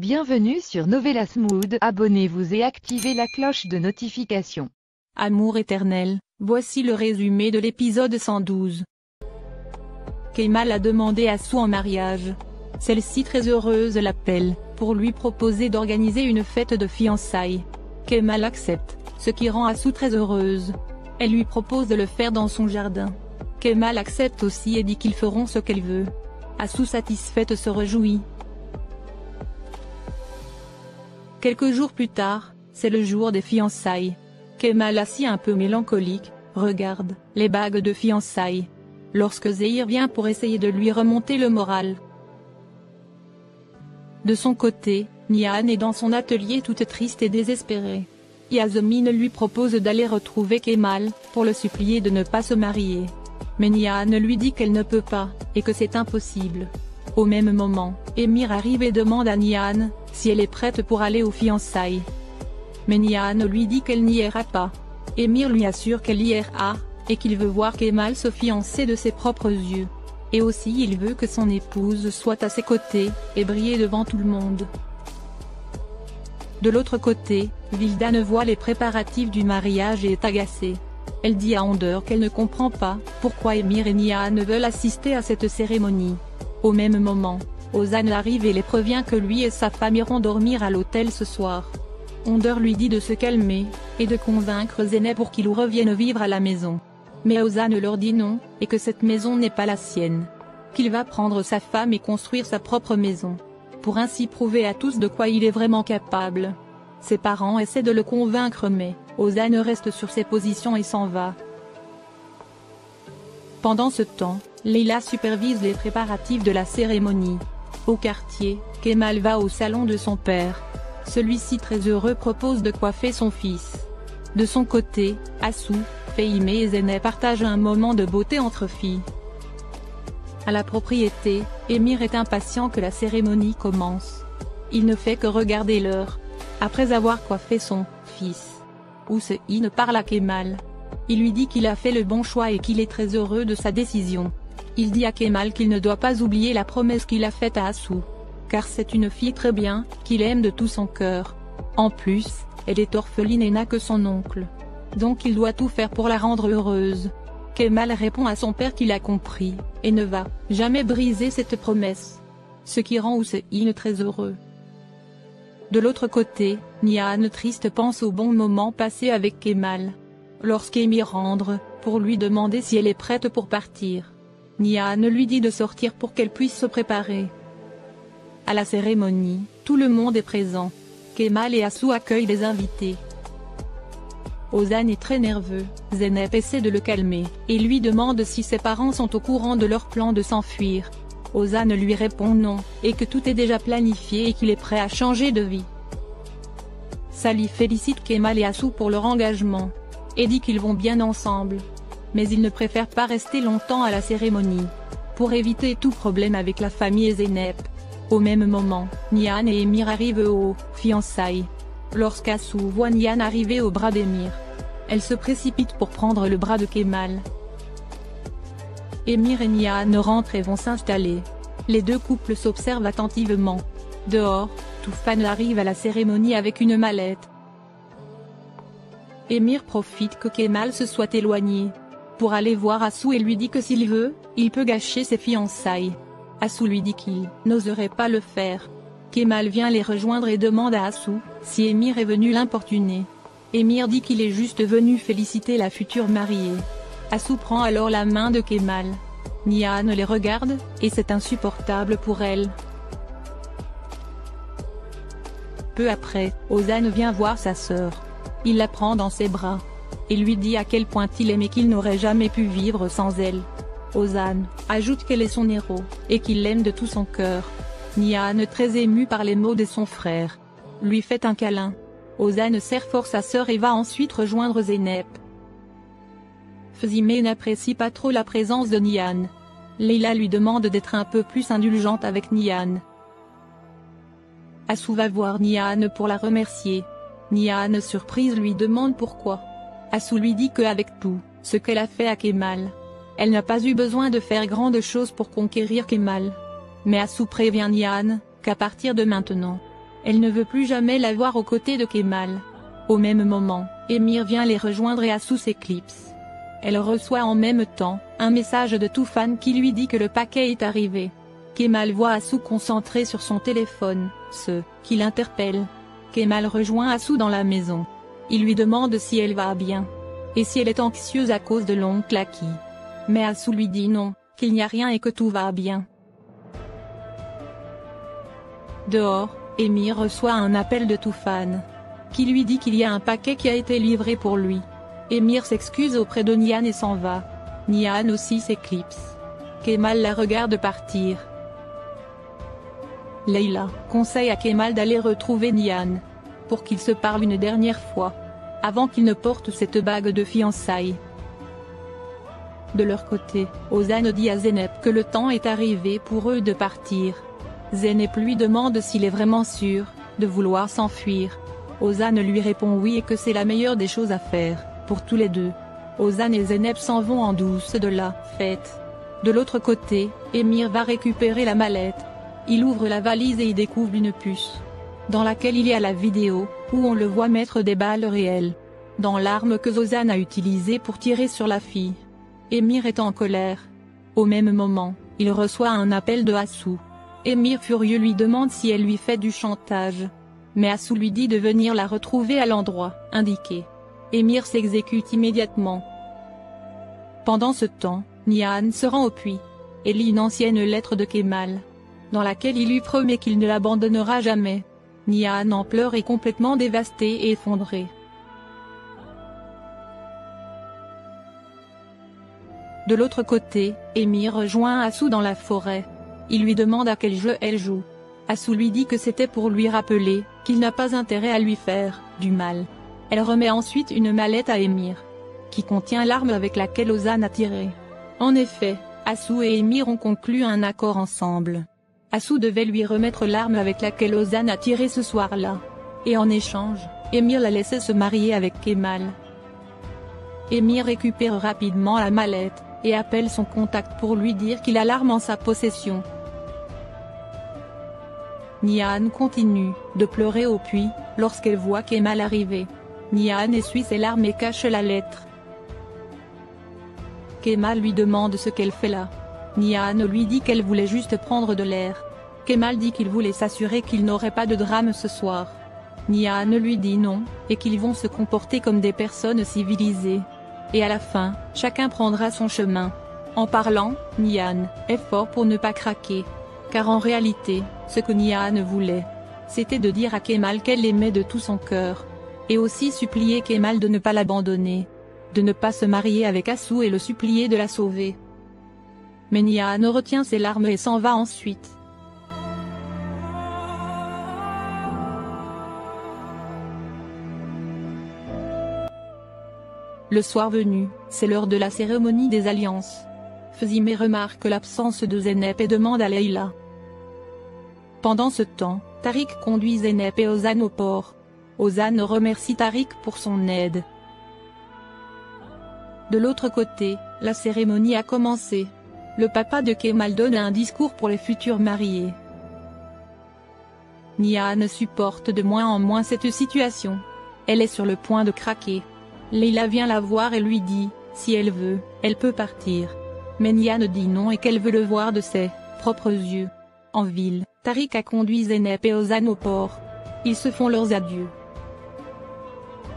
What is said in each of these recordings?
Bienvenue sur Novelas Mood, abonnez-vous et activez la cloche de notification. Amour éternel, voici le résumé de l'épisode 112. Kemal a demandé Asu en mariage. Celle-ci très heureuse l'appelle, pour lui proposer d'organiser une fête de fiançailles. Kemal accepte, ce qui rend Asu très heureuse. Elle lui propose de le faire dans son jardin. Kemal accepte aussi et dit qu'ils feront ce qu'elle veut. Asu satisfaite se réjouit. Quelques jours plus tard, c'est le jour des fiançailles. Kemal, assis un peu mélancolique, regarde les bagues de fiançailles. Lorsque Zehir vient pour essayer de lui remonter le moral. De son côté, Nihan est dans son atelier toute triste et désespérée. Yasmine lui propose d'aller retrouver Kemal, pour le supplier de ne pas se marier. Mais Nihan lui dit qu'elle ne peut pas, et que c'est impossible. Au même moment, Emir arrive et demande à Nihan si elle est prête pour aller aux fiançailles. Mais Nihan lui dit qu'elle n'y ira pas. Emir lui assure qu'elle y ira, et qu'il veut voir Kemal se fiancer de ses propres yeux. Et aussi il veut que son épouse soit à ses côtés, et briller devant tout le monde. De l'autre côté, Vildan voit les préparatifs du mariage et est agacée. Elle dit à Onder qu'elle ne comprend pas pourquoi Emir et Nihan veulent assister à cette cérémonie. Au même moment, Ozan arrive et les prévient que lui et sa femme iront dormir à l'hôtel ce soir. Onder lui dit de se calmer, et de convaincre Zeynep pour qu'il revienne vivre à la maison. Mais Ozan leur dit non, et que cette maison n'est pas la sienne. Qu'il va prendre sa femme et construire sa propre maison. Pour ainsi prouver à tous de quoi il est vraiment capable. Ses parents essaient de le convaincre mais, Ozan reste sur ses positions et s'en va. Pendant ce temps, Leila supervise les préparatifs de la cérémonie. Au quartier, Kemal va au salon de son père. Celui-ci très heureux propose de coiffer son fils. De son côté, Asu, Fehime et Zeynep partagent un moment de beauté entre filles. À la propriété, Emir est impatient que la cérémonie commence. Il ne fait que regarder l'heure. Après avoir coiffé son fils, Hussein parle à Kemal. Il lui dit qu'il a fait le bon choix et qu'il est très heureux de sa décision. Il dit à Kemal qu'il ne doit pas oublier la promesse qu'il a faite à Asu. Car c'est une fille très bien, qu'il aime de tout son cœur. En plus, elle est orpheline et n'a que son oncle. Donc il doit tout faire pour la rendre heureuse. Kemal répond à son père qu'il a compris, et ne va jamais briser cette promesse. Ce qui rend Hussein très heureux. De l'autre côté, Nihan triste pense au bon moment passé avec Kemal. Lorsqu'Emir rentre, pour lui demander si elle est prête pour partir. Nihan lui dit de sortir pour qu'elle puisse se préparer. À la cérémonie, tout le monde est présent. Kemal et Asu accueillent les invités. Ozan est très nerveux, Zeynep essaie de le calmer, et lui demande si ses parents sont au courant de leur plan de s'enfuir. Ozan lui répond non, et que tout est déjà planifié et qu'il est prêt à changer de vie. Sali félicite Kemal et Asu pour leur engagement, et dit qu'ils vont bien ensemble. Mais ils ne préfèrent pas rester longtemps à la cérémonie, pour éviter tout problème avec la famille et Zeynep. Au même moment, Nihan et Emir arrivent aux fiançailles. Lorsqu'Asu voit Nihan arriver au bras d'Emir, elle se précipite pour prendre le bras de Kemal. Emir et Nihan rentrent et vont s'installer. Les deux couples s'observent attentivement. Dehors, Toufan arrive à la cérémonie avec une mallette. Emir profite que Kemal se soit éloigné pour aller voir Asu et lui dit que s'il veut, il peut gâcher ses fiançailles. Asu lui dit qu'il n'oserait pas le faire. Kemal vient les rejoindre et demande à Asu si Emir est venu l'importuner. Emir dit qu'il est juste venu féliciter la future mariée. Asu prend alors la main de Kemal. Nihan les regarde, et c'est insupportable pour elle. Peu après, Ozan vient voir sa sœur. Il la prend dans ses bras, et lui dit à quel point il aime et qu'il n'aurait jamais pu vivre sans elle. Ozan ajoute qu'elle est son héros, et qu'il l'aime de tout son cœur. Nihan, très ému par les mots de son frère, lui fait un câlin. Ozan serre fort sa sœur et va ensuite rejoindre Zeynep. Fehime n'apprécie pas trop la présence de Nihan. Leila lui demande d'être un peu plus indulgente avec Nihan. Asu va voir Nihan pour la remercier. Nihan surprise lui demande pourquoi. Asu lui dit qu'avec tout ce qu'elle a fait à Kemal, elle n'a pas eu besoin de faire grande chose pour conquérir Kemal. Mais Asu prévient Nihan qu'à partir de maintenant, Elle ne veut plus jamais la voir aux côtés de Kemal. Au même moment, Emir vient les rejoindre et Assou s'éclipse. Elle reçoit en même temps un message de Tufan qui lui dit que le paquet est arrivé. Kemal voit Assou concentré sur son téléphone, ce qui l'interpelle. Kemal rejoint Assou dans la maison. Il lui demande si elle va bien. Et si elle est anxieuse à cause de l'oncle Aki. Mais Assou lui dit non, qu'il n'y a rien et que tout va bien. Dehors, Emir reçoit un appel de Tufan, qui lui dit qu'il y a un paquet qui a été livré pour lui. Emir s'excuse auprès de Nihan et s'en va. Nihan aussi s'éclipse. Kemal la regarde partir. Leila conseille à Kemal d'aller retrouver Nihan, pour qu'ils se parlent une dernière fois, avant qu'il ne porte cette bague de fiançailles. De leur côté, Ozan dit à Zeynep que le temps est arrivé pour eux de partir. Zeynep lui demande s'il est vraiment sûr de vouloir s'enfuir. Ozan lui répond oui et que c'est la meilleure des choses à faire, pour tous les deux. Ozan et Zeynep s'en vont en douce de la fête. De l'autre côté, Emir va récupérer la mallette. Il ouvre la valise et y découvre une puce, dans laquelle il y a la vidéo, où on le voit mettre des balles réelles dans l'arme que Ozan a utilisée pour tirer sur la fille. Emir est en colère. Au même moment, il reçoit un appel de Assou. Emir furieux lui demande si elle lui fait du chantage. Mais Assou lui dit de venir la retrouver à l'endroit indiqué. Emir s'exécute immédiatement. Pendant ce temps, Nihan se rend au puits et lit une ancienne lettre de Kemal, dans laquelle il lui promet qu'il ne l'abandonnera jamais. Nihan en pleure et complètement dévasté et effondré. De l'autre côté, Emir rejoint Assou dans la forêt. Il lui demande à quel jeu elle joue. Assou lui dit que c'était pour lui rappeler qu'il n'a pas intérêt à lui faire du mal. Elle remet ensuite une mallette à Emir, qui contient l'arme avec laquelle Ozan a tiré. En effet, Assou et Emir ont conclu un accord ensemble. Assou devait lui remettre l'arme avec laquelle Ozan a tiré ce soir-là. Et en échange, Emir la laissait se marier avec Kemal. Emir récupère rapidement la mallette et appelle son contact pour lui dire qu'il a l'arme en sa possession. Nihan continue de pleurer au puits lorsqu'elle voit Kemal arriver. Nihan essuie ses larmes et cache la lettre. Kemal lui demande ce qu'elle fait là. Nihan lui dit qu'elle voulait juste prendre de l'air. Kemal dit qu'il voulait s'assurer qu'il n'aurait pas de drame ce soir. Nihan lui dit non, et qu'ils vont se comporter comme des personnes civilisées. Et à la fin, chacun prendra son chemin. En parlant, Nihan est fort pour ne pas craquer. Car en réalité, ce que Nihan voulait, c'était de dire à Kemal qu'elle l'aimait de tout son cœur. Et aussi supplier Kemal de ne pas l'abandonner. De ne pas se marier avec Assou et le supplier de la sauver. Mais Nihan retient ses larmes et s'en va ensuite. Le soir venu, c'est l'heure de la cérémonie des alliances. Fazime remarque l'absence de Zeynep et demande à Leila. Pendant ce temps, Tariq conduit Zeynep et Ozan au port. Ozan remercie Tariq pour son aide. De l'autre côté, la cérémonie a commencé. Le papa de Kemal donne un discours pour les futurs mariés. Nihan supporte de moins en moins cette situation. Elle est sur le point de craquer. Leila vient la voir et lui dit, si elle veut, elle peut partir. Mais Nihan dit non et qu'elle veut le voir de ses propres yeux. En ville, Tariq a conduit Zeynep et Ozan au port. Ils se font leurs adieux.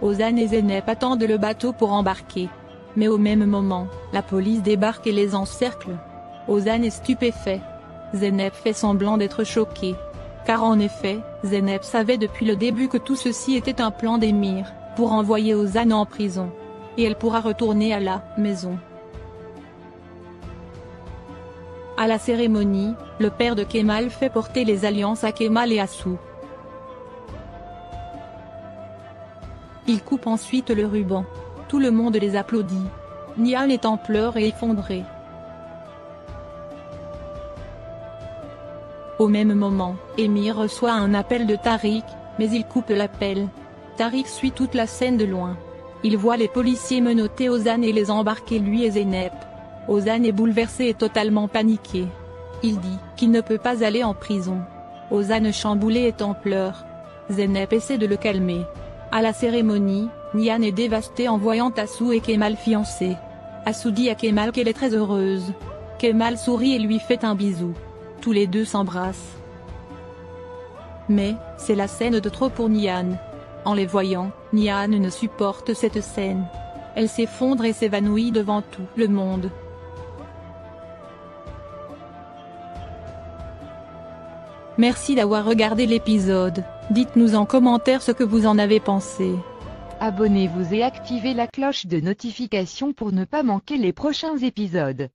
Ozan et Zeynep attendent le bateau pour embarquer. Mais au même moment, la police débarque et les encercle. Ozan est stupéfait. Zeynep fait semblant d'être choquée. Car en effet, Zeynep savait depuis le début que tout ceci était un plan d'Emir, pour envoyer Ozan en prison. Et elle pourra retourner à la maison. À la cérémonie, le père de Kemal fait porter les alliances à Kemal et Assou. Il coupe ensuite le ruban. Tout le monde les applaudit. Nihan est en pleurs et effondré. Au même moment, Emir reçoit un appel de Tariq, mais il coupe l'appel. Tariq suit toute la scène de loin. Il voit les policiers menotter Ozan et les embarquer lui et Zeynep. Ozan est bouleversé et totalement paniqué. Il dit qu'il ne peut pas aller en prison. Ozan chamboulé est en pleurs. Zeynep essaie de le calmer. À la cérémonie, Nihan est dévastée en voyant Assou et Kemal fiancés. Assou dit à Kemal qu'elle est très heureuse. Kemal sourit et lui fait un bisou. Tous les deux s'embrassent. Mais, c'est la scène de trop pour Nihan. En les voyant, Nihan ne supporte cette scène. Elle s'effondre et s'évanouit devant tout le monde. Merci d'avoir regardé l'épisode. Dites-nous en commentaire ce que vous en avez pensé. Abonnez-vous et activez la cloche de notification pour ne pas manquer les prochains épisodes.